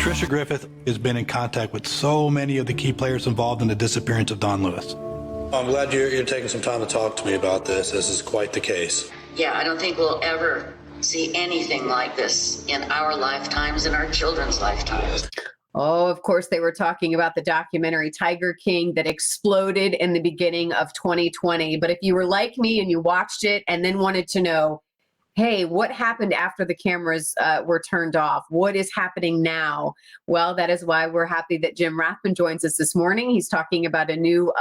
Tricia Griffith has been in contact with so many of the key players involved in the disappearance of Don Lewis. I'm glad you're taking some time to talk to me about this. This is quite the case. Yeah, I don't think we'll ever see anything like this in our lifetimes, in our children's lifetimes. Oh, of course, they were talking about the documentary Tiger King that exploded in the beginning of 2020. But if you were like me and you watched it and then wanted to know, hey, what happened after the cameras were turned off? What is happening now? Well, that is why we're happy that Jim Rathbun joins us this morning. He's talking about a new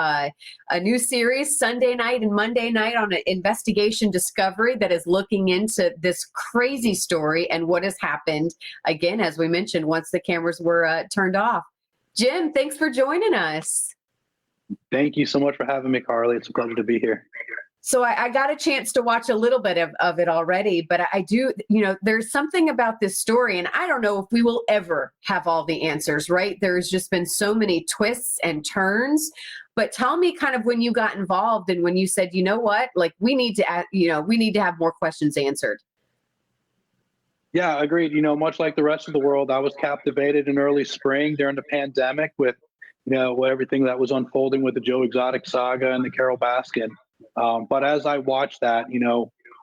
series Sunday night and Monday night on an investigation discovery that is looking into this crazy story and what has happened, again, as we mentioned, once the cameras were turned off. Jim, thanks for joining us. Thank you so much for having me, Carly. It's a pleasure to be here. So I got a chance to watch a little bit of it already, but I do, there's something about this story, and I don't know if we will ever have all the answers, right? There's just been so many twists and turns, but tell me kind of when you got involved and when you said, you know what, like we need to have more questions answered. Yeah, agreed. Much like the rest of the world, I was captivated in early spring during the pandemic with, everything that was unfolding with the Joe Exotic saga and the Carol Baskin. But as I watched that,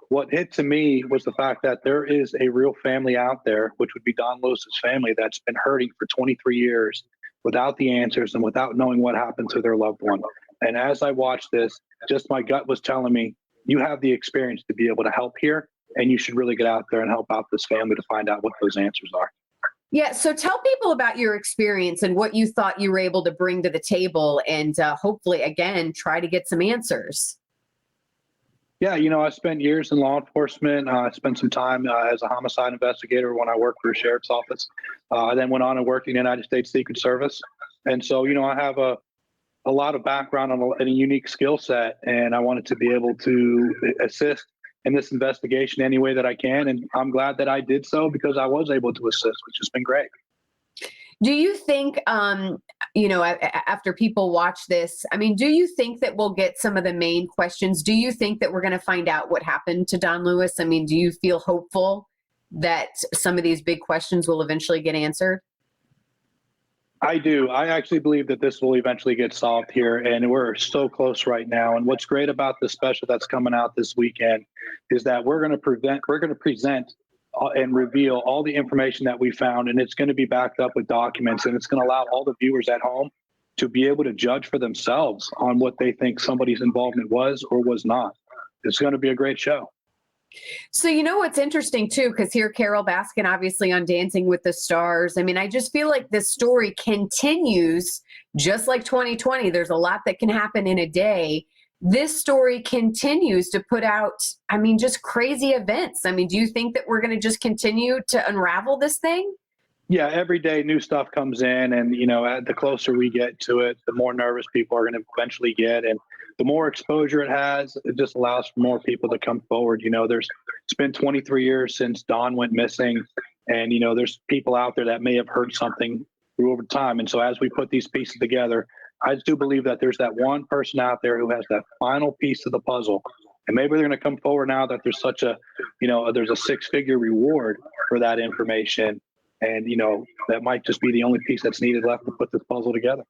what hit to me was the fact that there is a real family out there, which would be Don Lewis's family, that's been hurting for 23 years without the answers and without knowing what happened to their loved one. And as I watched this, just my gut was telling me, you have the experience to be able to help here, and you should really get out there and help out this family to find out what those answers are. Yeah, so tell people about your experience and what you thought you were able to bring to the table and hopefully, again, try to get some answers. Yeah, I spent years in law enforcement. I spent some time as a homicide investigator when I worked for a sheriff's office. I then went on and worked in the United States Secret Service. And so, I have a lot of background and a unique skill set, and I wanted to be able to assist in this investigation any way that I can. And I'm glad that I did so because I was able to assist, which has been great. Do you think, after people watch this, do you think that we'll get some of the main questions? Do you think that we're going to find out what happened to Don Lewis? Do you feel hopeful that some of these big questions will eventually get answered? I do. I actually believe that this will eventually get solved here, and we're so close right now. And what's great about the special that's coming out this weekend is that we're going to present and reveal all the information that we found, and it's going to be backed up with documents, and it's going to allow all the viewers at home to be able to judge for themselves on what they think somebody's involvement was or was not. It's going to be a great show. So what's interesting too, because here Carol Baskin obviously on Dancing with the Stars. I just feel like this story continues just like 2020. There's a lot that can happen in a day. This story continues to put out, just crazy events. Do you think that we're going to just continue to unravel this thing? Yeah, every day new stuff comes in, and the closer we get to it, the more nervous people are going to eventually get, and the more exposure it has, it just allows for more people to come forward. It's been 23 years since Don went missing, and there's people out there that may have heard something through over time. And so as we put these pieces together, I do believe that there's that one person out there who has that final piece of the puzzle. And maybe they're going to come forward now that there's such a, there's a six-figure reward for that information. And, that might just be the only piece that's needed left to put this puzzle together.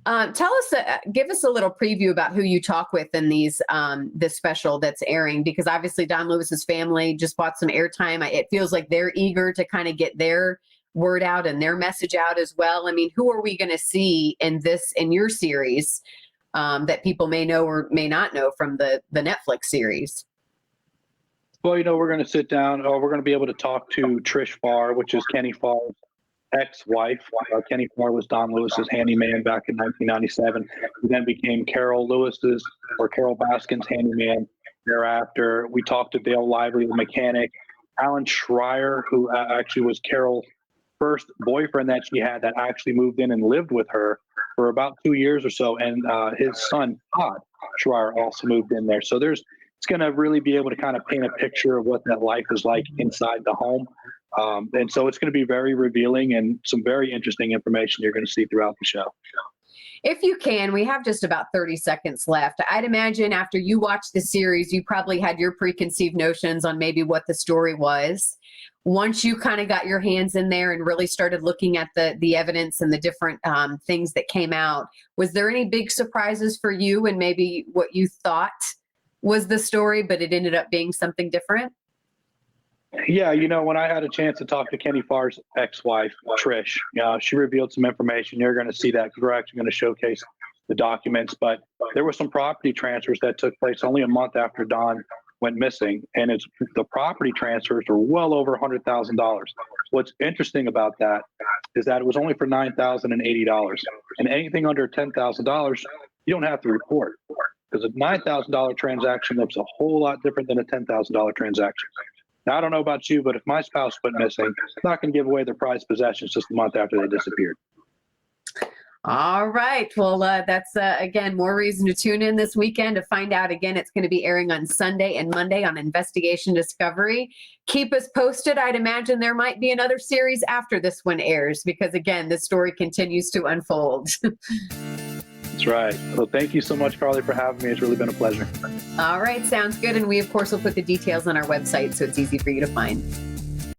Give us a little preview about who you talk with in this special that's airing, because obviously Don Lewis's family just bought some airtime. It feels like they're eager to kind of get their word out and their message out as well. Who are we going to see in your series that people may know or may not know from the Netflix series? Well, we're going to sit down, or we're going to be able to talk to Trish Farr, which is Kenny Farr's ex-wife. Kenny Farr was Don Lewis's handyman back in 1997. He then became Carol Baskin's handyman thereafter. We talked to Dale Lively, the mechanic. Alan Schreier, who actually was Carol's first boyfriend that she had, that actually moved in and lived with her for about 2 years or so. And his son, Todd Schreier, also moved in there. So it's going to really be able to kind of paint a picture of what that life is like inside the home. And so it's going to be very revealing and some very interesting information you're going to see throughout the show. If you can, we have just about 30 seconds left. I'd imagine after you watched the series, you probably had your preconceived notions on maybe what the story was. once you kind of got your hands in there and really started looking at the evidence and the different things that came out, was there any big surprises for you and maybe what you thought was the story, but it ended up being something different? Yeah, when I had a chance to talk to Kenny Farr's ex-wife, Trish, she revealed some information. You're going to see that because we're actually going to showcase the documents. But there were some property transfers that took place only a month after Don went missing, and the property transfers were well over $100,000. What's interesting about that is that it was only for $9,080, and anything under $10,000, you don't have to report, because a $9,000 transaction looks a whole lot different than a $10,000 transaction. Now, I don't know about you, but if my spouse went missing, I'm not going to give away their prized possessions just a month after they disappeared. All right. Well, that's, again, more reason to tune in this weekend to find out. Again, it's going to be airing on Sunday and Monday on Investigation Discovery. Keep us posted. I'd imagine there might be another series after this one airs because, again, this story continues to unfold. That's right. Well, thank you so much, Carly, for having me. It's really been a pleasure. All right. Sounds good. And we, of course, will put the details on our website so it's easy for you to find.